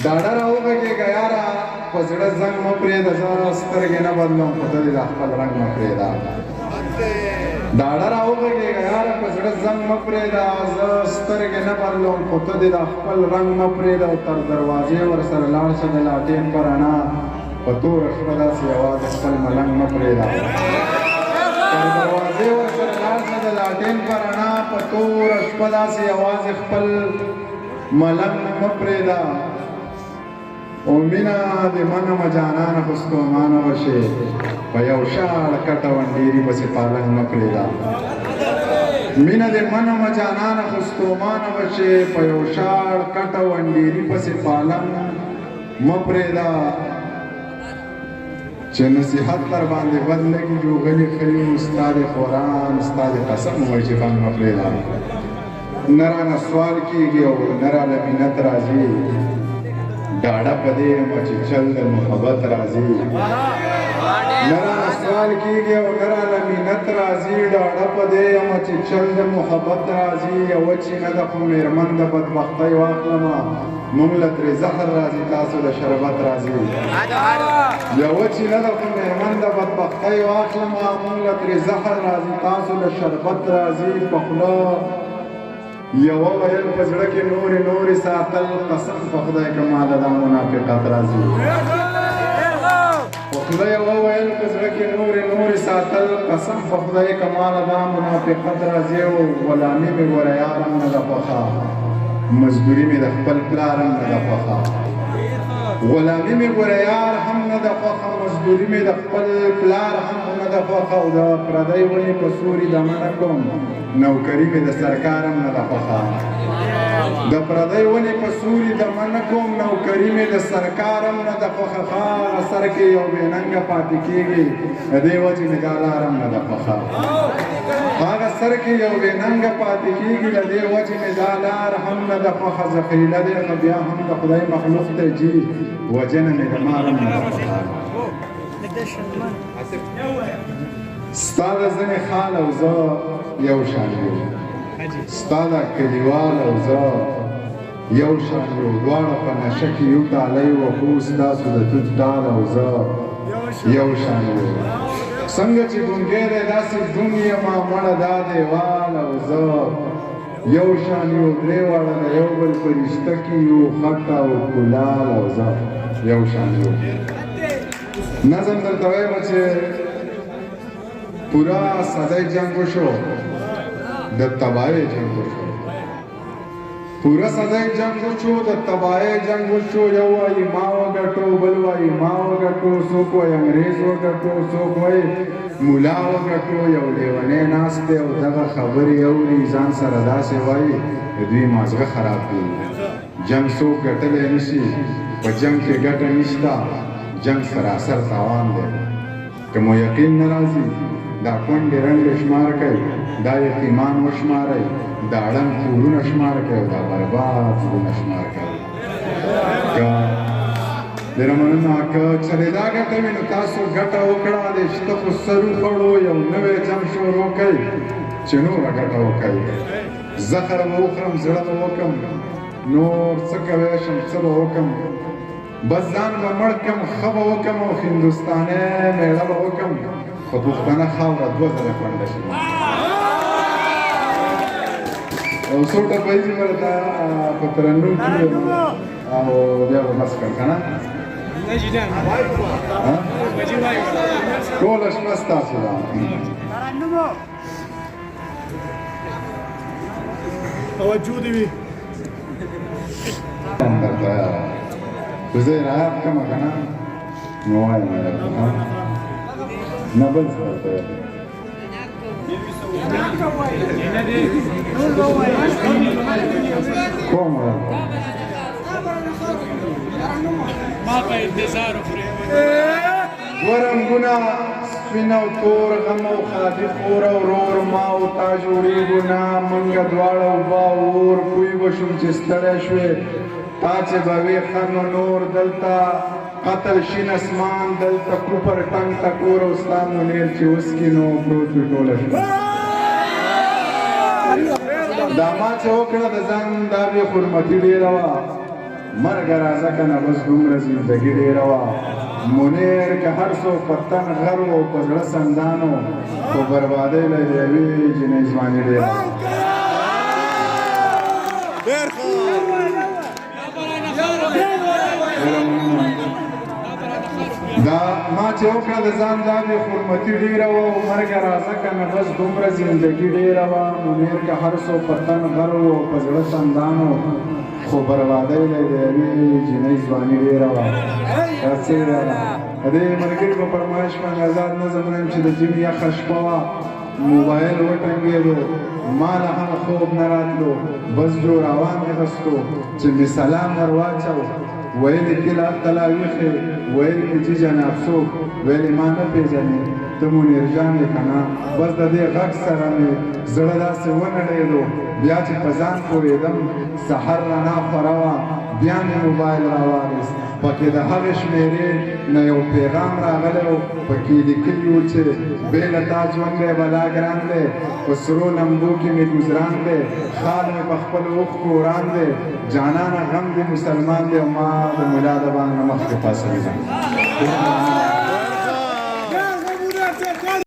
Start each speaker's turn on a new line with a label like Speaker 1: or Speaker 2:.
Speaker 1: ډاډه راوغږېږه یاره په زړه زنګ مه پرېږده زه سترګې نه بدلوم خو ته دې د خپل رنګ مه پرېږده ډاډه راوغږېږه یاره په زړه زنګ مه پرېږده زه سترګې نه بدلوم خو ته دې د خپل رنګ مه پرېږده او تر دروازې ورسره لاړ شه د لاټین په رڼا په توره شپه داسې یوازې خپل ملنګ مه پرېږده تر دروازې ورسره لاړ شه د لاټین په رڼا په توره شپه داسې یوازې خپل ملنګ مه پرېږده او مینه د منمه جانانه خو ستومانه وشې په یو شاړ کټه ونډېري پسې پالنګ مه پرېږده مینه د منمه جانانه خو ستومانه وشې په یو شاړ کټه ونډېري پسې پالنګ مه پرېږده چې نصیحت در باندې بد لګي جوغلي ښیو ستا د قرآن ستا د قسم وایي چې غم مه پرېږده نه رانه سوال کېږي او نه راله مینت راځي ډاډه په دې یم چې چل د محبت راځي نه رانه سوال کېږي او نه راله مینت راځي ډاډه په دې یم چې چل د محبت راځي یوه چینه ده خو مېرمن د بدبختۍ واخلمه موږ له ترې زهر راځي تاسو د شربت راځي یوه چینه ده خو مېرمن د بدبختۍ واخلمه موږ له ترې زهر راځي تاسو د شربت راځي په خوله یوه ویل په زړه کې نورې ساتل قسم په خدای که ما د دا منافقت راځي په خوله یوه ویل په زړه کې نورې ساتل قسم په خدای که ما د دا منافقت راځي او غلامي مې ګوره یار هم نه ده خوښه مزدوري مې د خپل پلار هم نه ده خوښه غلامي مې ګوره یار هم نه ده خوښه مزدوري مې د خپل پلار هم نه ده خوښه او د پردۍ ونې په سوري دمه نه کوم نوکري مې د سرکار هم نه ده خوښه د پردۍ ونې په سوري دمه نه کوم نوکري مې د سرکار هم نه ده خوښه هغه سر کې یو بې ننګه پاتې کېږي د دې وجې مې دا لار هم نه ده خوښه هغه سر کې یو بې ننګه پاتې کېږي د دې وجې مې دا لار هم نه ده خوښه زخیله دی نو بیا هم د خدای مخلوق ته جي وجنه مې د مال هم نه ده خوښه ستا د ځنې خال او زه یو شان یو ستا د کلیوال او زه یو شان یو دواړه په نشه کې یو ډالۍ وه خو ستاسو د توت ډال او زه یو شان یو څنګه چې ګونګی دی داسې ګونګ یمه مړه دا دیوال او زه یو شان یو درې واړه د یو بل په رشته کې یو خټ او ګلال او زه یو شان یو نظم درته وایم چې پورا سزای جنگ وشو د تباہی جنگ وشو پورا سزای جنگ وشو د تباہی جنگ وشو یو وایي ما وګټو بل وایي ما وګټو څوک وایي انګریز وګټو څوک وایي مولا وګټو یو لیونی ناست دی او دغه خبرې اوري ځان سره داسې وایي د دوی مازغه خراب دی جنگ څوک ګټلی نشي په جنگ کې ګټه نشته جنگ سراسر تاوان دی که مو یقین نه راځي دا کونډې رنډې شمار کوي دا یتیمان وشمارئ دا ړنګ کورونه شمار کوي او دا برباد زړونه شمار کوي که ډېره مننه که چېرې دا ګټه وي نو تاسو ګټه وکړه د شته خو سر وخوړو یو نوی جنګ شروع کوئ چې نوره ګټه وکړئ زخر به وخورم زړه به وکړم نور څه کوی شم څه به وکړم بس ځان به مړ کړم ښه به وکړم او هندوستانۍ مېړه به وکړم په پښتنه خاوره دوه ځله کونډه شي او څو ټپه یې ورته په ترنم کې او بیا به بس کړم که نه ټوله شپه ستاسو ده
Speaker 2: توجه دې وي
Speaker 1: درته خو زه یې رعایت کړمه که نه نو وایم درته نه بل څه درته کوم
Speaker 2: ما په انتظار وخورې
Speaker 1: دوه رنګونه سپین او تور غم او خادي خور او رور ما او تا جوړېږو نه مونږه دواړه اوبه او اور پوی به شوم چې ستړی شوې تا چې به وې ښه نو نور دلته قتل شین اسمان دلته کوپر ټنګ ټکور او ستا منیر چې وسکي نو پروت وي ټوله شپه دا ما چې وکړه د ځان دا بې حرمتي ډېره وه مرګ راځه کنه بس دومره زندګي ډېره وه منیر که هر څو پتن غر و په زړه سندانو خو بربادۍ له یوې جنۍ ځواني ډېره وه دا ما چې وکړه د ځان دا مې حرمتي ډېره وه او مرګه راځه کنه بس دومره زندګي ډېره وه منیر که هر څو پتن غر و په زړه سندانو خو بربادۍ له د یوې جنۍ ځواني ډېره وه دا څه ده د دې ملګري په فرمایش باندې آزاد نظم وایم چې د جمعې یخه شپه وه موبایل وټنګېدو ما له هم خوب نه راتلو بس جو روان مې غستو چې مې سلام ور واچو ویل یې کله هلته لا ویښې ویل مې چې جناب څوک ویل ما نه پېژنې ته منیر جان یې که نه بس د دې غږ سره مې زړه داسې ونړېدو بیا چې په ځان پوهېدم سحر رڼا خوره وه بیا مې موبایل راواخیست پکې د هغې شمېرې نه یو پیغام راغلی و پکې لیکلي و چې بې له تا ژوند دی بلا ګران دی په سرو لمبو کې مې ګزران دی خال مې په خپلو اوښکو وران دی جانانه غم دې مسلمان دی او ما د ملا د بانګ نه مخکې پاڅېږم